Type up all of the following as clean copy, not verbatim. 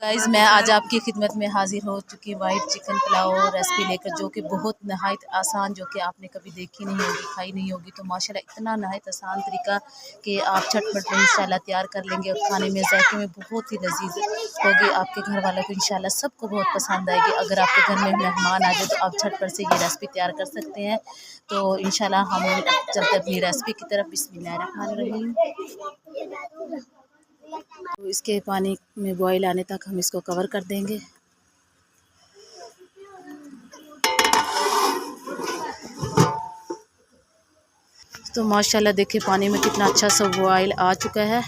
Guys मैं आज आपकी खिदमत में हाजिर हो चुकी वाइट चिकन पुलाव रेसिपी लेकर, जो कि बहुत नहायत आसान, जो कि आपने कभी देखी नहीं होगी, खाई नहीं होगी। तो माशाल्लाह इतना नहायत आसान तरीका कि आप झटपट में इंशाल्लाह तैयार कर लेंगे और खाने में जायके में बहुत ही लजीज होगी। आपके घर वालों को इंशाल्लाह सबको बहुत पसंद आएगी। अगर आपके घर में मेहमान आ जाए तो आप झटपट से ये रेसिपी तैयार कर सकते हैं। तो इंशाल्लाह हम चलते अपनी रेसिपी की तरफ। बिस्मिल्लाहिर्रहमानिर्रहीम। तो इसके पानी में बॉईल आने तक हम इसको कवर कर देंगे। तो माशाल्लाह देखिए पानी में कितना अच्छा सा बॉईल आ चुका है।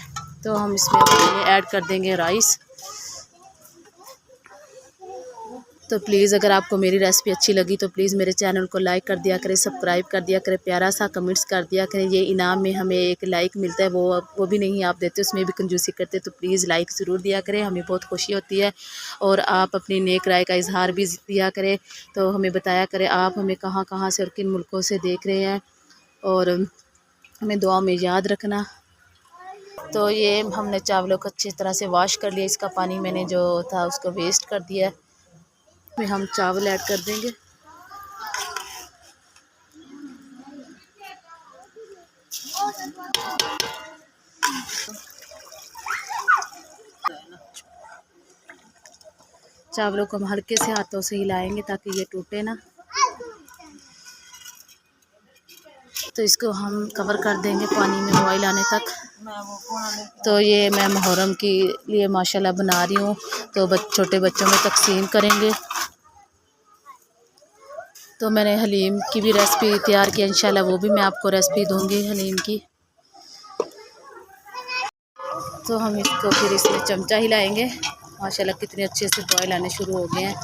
तो हम इसमें ऐड कर देंगे राइस। तो प्लीज़ अगर आपको मेरी रेसिपी अच्छी लगी तो प्लीज़ मेरे चैनल को लाइक कर दिया करें, सब्सक्राइब कर दिया करें, प्यारा सा कमेंट्स कर दिया करें। ये इनाम में हमें एक लाइक मिलता है, वो भी नहीं आप देते, उसमें भी कंजूसी करते। तो प्लीज़ लाइक ज़रूर दिया करें, हमें बहुत खुशी होती है। और आप अपनी नेक राय का इजहार भी दिया करें। तो हमें बताया करें आप हमें कहाँ कहाँ से और किन मुल्कों से देख रहे हैं, और हमें दुआ में याद रखना। तो ये हमने चावलों को अच्छी तरह से वॉश कर लिया। इसका पानी मैंने जो था उसको वेस्ट कर दिया। में हम चावल ऐड कर देंगे। चावलों को हम हल्के से हाथों से हिलाएंगे ताकि ये टूटे ना। तो इसको हम कवर कर देंगे पानी में बॉईल आने तक। तो ये मैं मुहर्रम के लिए माशाल्लाह बना रही हूँ, तो छोटे बच्चों में तकसीम करेंगे। तो मैंने हलीम की भी रेसिपी तैयार की, इंशाल्लाह वो भी मैं आपको रेसिपी दूंगी हलीम की। तो हम इसको फिर इसमें चमचा हिलाएंगे। माशाल्लाह कितने अच्छे से बॉयल आने शुरू हो गए हैं।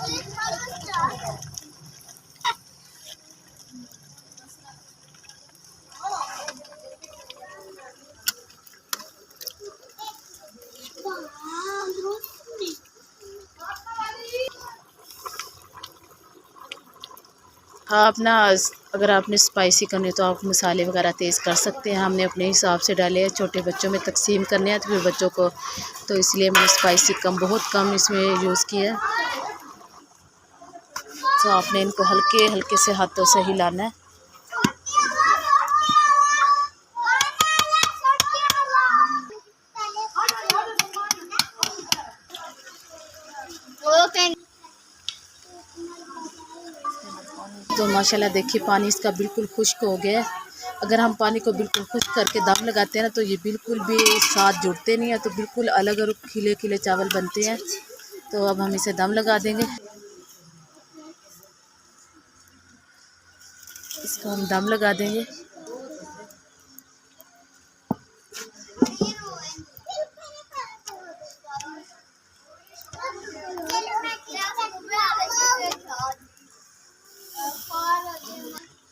हाँ अपना, अगर आपने स्पाइसी करने तो आप मसाले वगैरह तेज़ कर सकते हैं। हमने अपने हिसाब से डाले हैं, छोटे बच्चों में तकसीम करने हैं तो फिर बच्चों को, तो इसलिए मैंने स्पाइसी बहुत कम इसमें यूज़ किया है। तो आपने इनको हल्के हल्के से हाथों से हिलाना है। तो माशाल्लाह देखिए पानी इसका बिल्कुल खुश्क हो गया है। अगर हम पानी को बिल्कुल खुश्क करके दम लगाते हैं ना तो ये बिल्कुल भी साथ जुड़ते नहीं है, तो बिल्कुल अलग और खिले खिले चावल बनते हैं। तो अब हम इसे दम लगा देंगे। इसको हम दम लगा देंगे।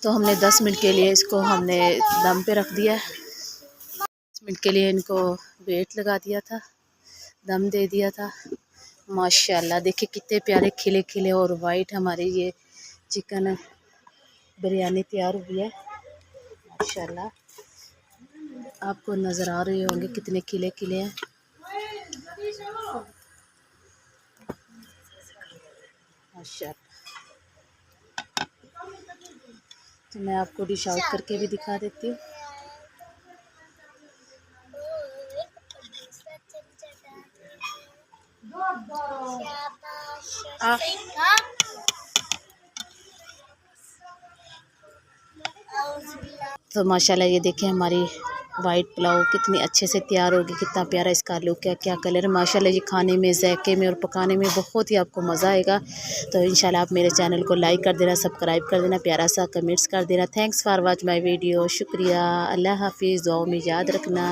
तो हमने 10 मिनट के लिए इसको हमने दम पे रख दिया है। 10 मिनट के लिए इनको वेट लगा दिया था, दम दे दिया था। माशाल्लाह देखिए कितने प्यारे खिले खिले और वाइट हमारे ये चिकन बिरयानी तैयार हुई है। माशाल्लाह आपको नज़र आ रहे होंगे कितने खिले खिले हैं। माशाल्लाह तो मैं आपको डिश आउट करके भी दिखा देती हूँ। तो माशाल्लाह ये देखें हमारी वाइट पुलाव कितनी अच्छे से तैयार होगी, कितना प्यारा इसका लुक है, क्या कलर है। माशाल्लाह ये खाने में, जायके में और पकाने में बहुत ही आपको मज़ा आएगा। तो इंशाल्लाह आप मेरे चैनल को लाइक कर देना, सब्सक्राइब कर देना, प्यारा सा कमेंट्स कर देना। Thanks for watch my video. शुक्रिया। अल्लाह हाफिज़। दुआओं में याद रखना।